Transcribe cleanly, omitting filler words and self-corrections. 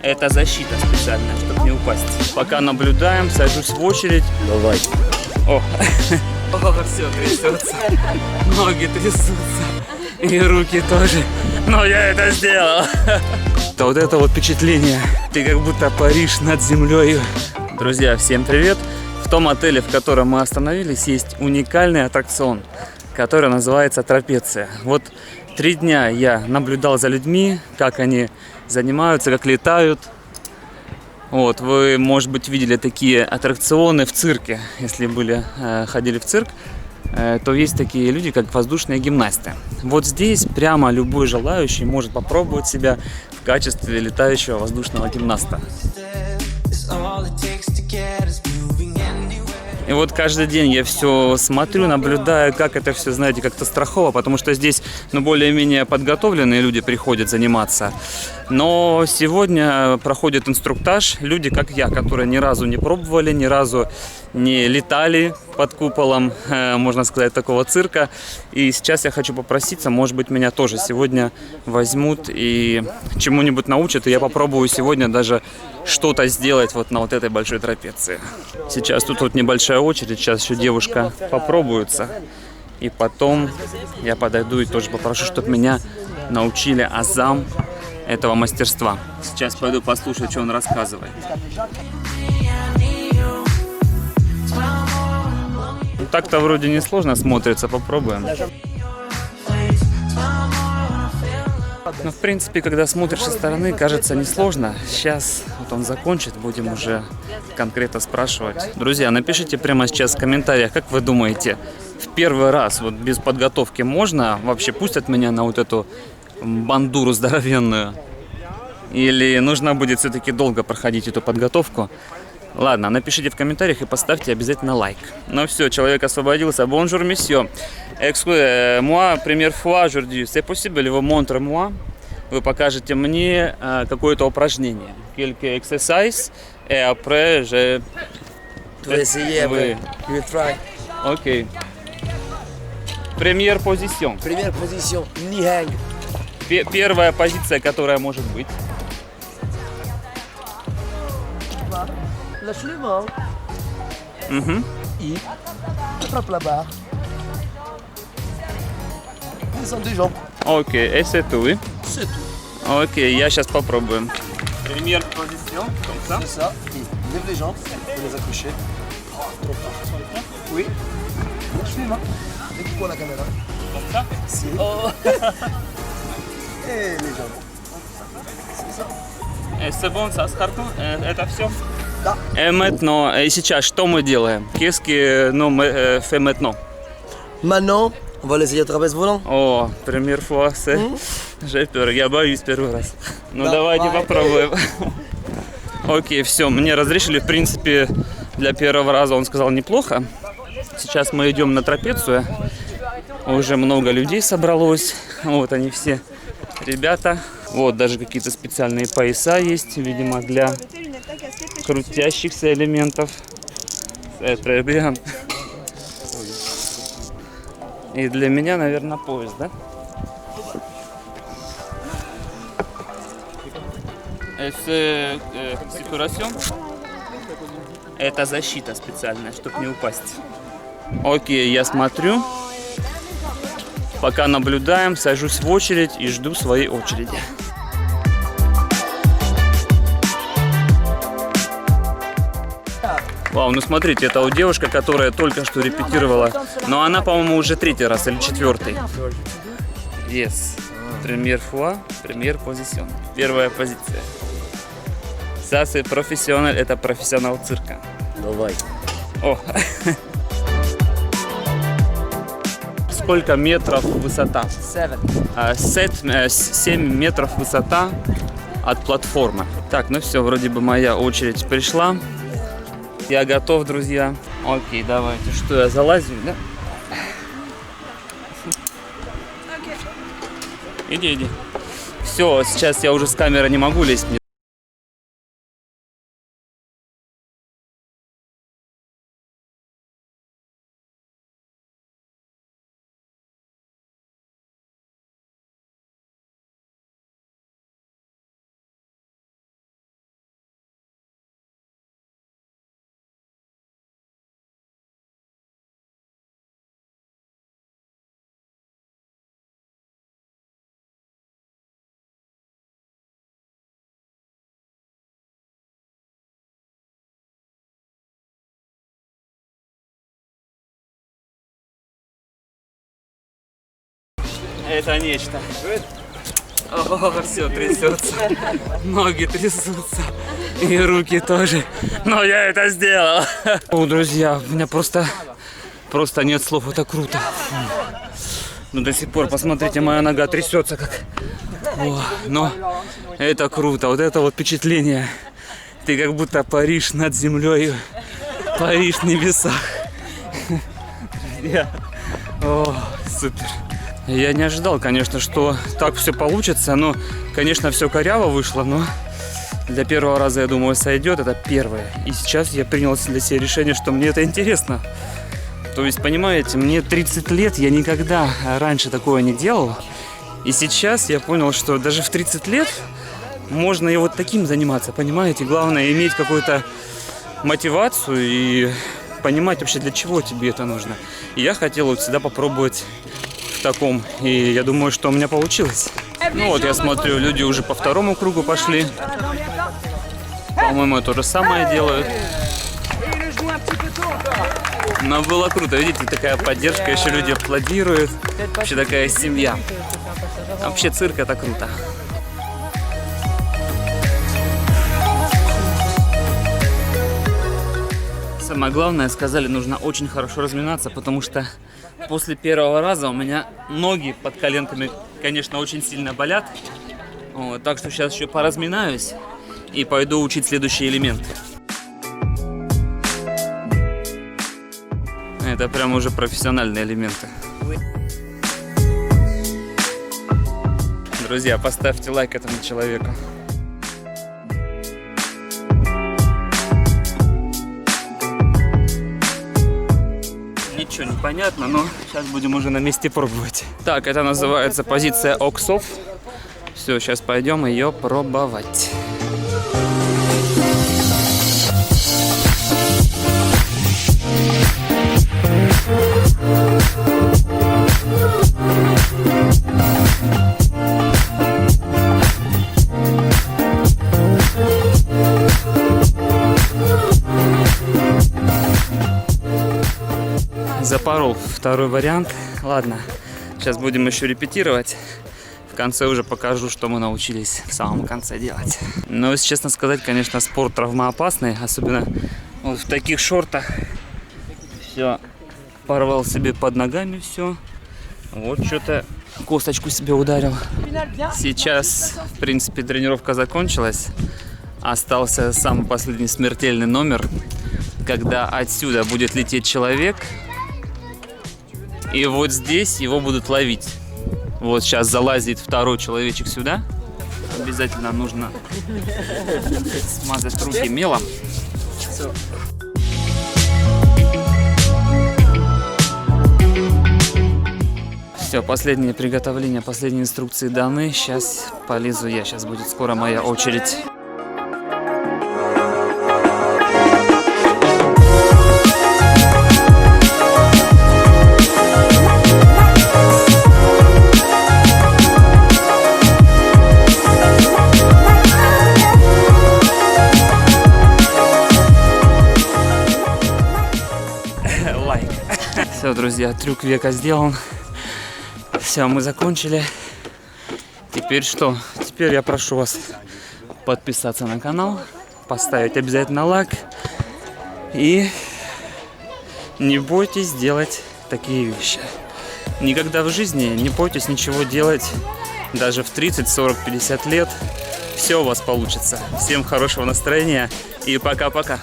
Это защита специальная, чтобы не упасть. Пока наблюдаем, сажусь в очередь. Давай. О, все трясется. Ноги трясутся. И руки тоже. Но я это сделал. Вот это вот впечатление. Ты как будто паришь над землей. Друзья, всем привет. В том отеле, в котором мы остановились, есть уникальный аттракцион, который называется трапеция. Вот 3 дня я наблюдал за людьми, как они занимаются, как летают. Вот, вы, может быть, видели такие аттракционы в цирке, если ходили в цирк, то есть такие люди, как воздушные гимнасты. Вот здесь прямо любой желающий может попробовать себя в качестве летающего воздушного гимнаста. И вот каждый день я все смотрю, наблюдаю, как это все, знаете, как-то страхово, потому что здесь, более-менее подготовленные люди приходят заниматься. Но сегодня проходит инструктаж люди, как я, которые ни разу не пробовали, ни разу не летали под куполом, можно сказать, такого цирка. И сейчас я хочу попроситься, может быть, меня тоже сегодня возьмут и чему-нибудь научат, и я попробую сегодня даже что-то сделать вот на вот этой большой трапеции. Сейчас тут вот небольшая очередь, сейчас еще девушка попробуется, и потом я подойду и тоже попрошу, чтобы меня научили азам этого мастерства. Сейчас пойду послушать, что он рассказывает. Так-то вроде не сложно смотрится, попробуем. Но в принципе, когда смотришь со стороны, кажется несложно. Сейчас вот он закончит, будем уже конкретно спрашивать. Друзья, напишите прямо сейчас в комментариях, как вы думаете, в первый раз вот без подготовки можно вообще пустят меня на вот эту бандуру здоровенную? Или нужно будет все-таки долго проходить эту подготовку? Ладно, напишите в комментариях и поставьте обязательно лайк. Ну все, человек освободился. Bonjour, monsieur. Excusez, moi, première fois aujourd'hui. C'est possible, vous montrez-moi. Вы покажете мне какое-то упражнение. Quelques exercices. Et après, je... Tu vas essayer après. You will try. Ok. Première position. Première position, knee hang. Первая позиция, которая может быть. Lâche les mains. Et attrape la barre. Descends des jambes. Ok, et c'est tout, oui? C'est tout. Ok, я сейчас попробуем. Première position, comme ça. C'est ça. Et lève les jambes pour les accrocher. Trop fort. Oui. Lâche les mains. Et pourquoi la caméra? Comme ça? Si. Oh. Et les jambes. C'est ça. Et c'est bon, ça, Skarton? Это все? Да. Et maintenant, et сейчас, что мы делаем? Qu'est-ce que nous fait maintenant? Maintenant, on va l'essayer au trapèze volant. О, première fois, c'est... J'ai peur, я боюсь первый раз. Ну, Давай. давайте попробуем. Окей, все, мне разрешили, в принципе, для первого раза, он сказал, неплохо. Сейчас мы идем на трапецию. Уже много людей собралось. Вот они все, ребята. Вот даже какие-то специальные пояса есть, видимо, для крутящихся элементов. Это bien. И для меня, наверное, пояс, да? Это защита специальная, чтобы не упасть. Окей, я смотрю. Пока наблюдаем, сажусь в очередь и жду своей очереди. Вау, ну смотрите, это вот девушка, которая только что репетировала. Но она, по-моему, уже 3-й раз или 4-й. Yes. Première fois, première position. Первая позиция. Ça, c'est professionnel, это профессионал цирка. Давай. О. Сколько метров высота? 7 метров высота от платформы. Так, ну все, вроде бы моя очередь пришла. Я готов, друзья. Окей, давайте. Что, я залазю, да? Иди. Все, сейчас я уже с камеры не могу лезть. Это нечто. О, все трясется. Ноги трясутся. И руки тоже. Но я это сделал. О, друзья, у меня просто нет слов. Это круто. Ну, до сих пор, посмотрите, моя нога трясется как... О, но это круто. Вот это вот впечатление. Ты как будто паришь над землей. Паришь в небесах. О, супер. Я не ожидал, конечно, что так все получится. Но, конечно, все коряво вышло, но для первого раза, я думаю, сойдет. Это первое. И сейчас я принял для себя решение, что мне это интересно. То есть, понимаете, мне 30 лет, я никогда раньше такое не делал. И сейчас я понял, что даже в 30 лет можно и вот таким заниматься, понимаете? Главное иметь какую-то мотивацию и понимать вообще, для чего тебе это нужно. И я хотел вот всегда попробовать в таком. И я думаю, что у меня получилось. Ну вот, я смотрю, люди уже по второму кругу пошли. По-моему, то же самое делают. Но было круто, видите, такая поддержка, еще люди аплодируют. Вообще такая семья. Вообще цирк — это круто. Самое главное, сказали, нужно очень хорошо разминаться, потому что после первого раза у меня ноги под коленками, конечно, очень сильно болят. Вот, так что сейчас еще поразминаюсь и пойду учить следующий элемент. Это прям уже профессиональные элементы. Друзья, поставьте лайк этому человеку. Ничего не понятно, но сейчас будем уже на месте пробовать. Так, это называется позиция оксов. Все, сейчас пойдем ее пробовать. Запорол второй вариант. Ладно, сейчас будем еще репетировать. В конце уже покажу, что мы научились в самом конце делать. Но, если честно сказать, конечно, спорт травмоопасный. Особенно вот в таких шортах. Все, порвал себе под ногами все. Вот что-то косточку себе ударил. Сейчас, в принципе, тренировка закончилась. Остался самый последний смертельный номер. Когда отсюда будет лететь человек. И вот здесь его будут ловить. Вот сейчас залазит второй человечек сюда. Обязательно нужно смазать руки мелом. Все, последнее приготовление, последние инструкции даны. Сейчас полезу я. Сейчас будет скоро моя очередь. Все, друзья, трюк века сделан. Все, мы закончили. Теперь что? Теперь я прошу вас подписаться на канал, поставить обязательно лайк. И не бойтесь делать такие вещи. Никогда в жизни не бойтесь ничего делать. Даже в 30, 40, 50 лет. Все у вас получится. Всем хорошего настроения и пока-пока.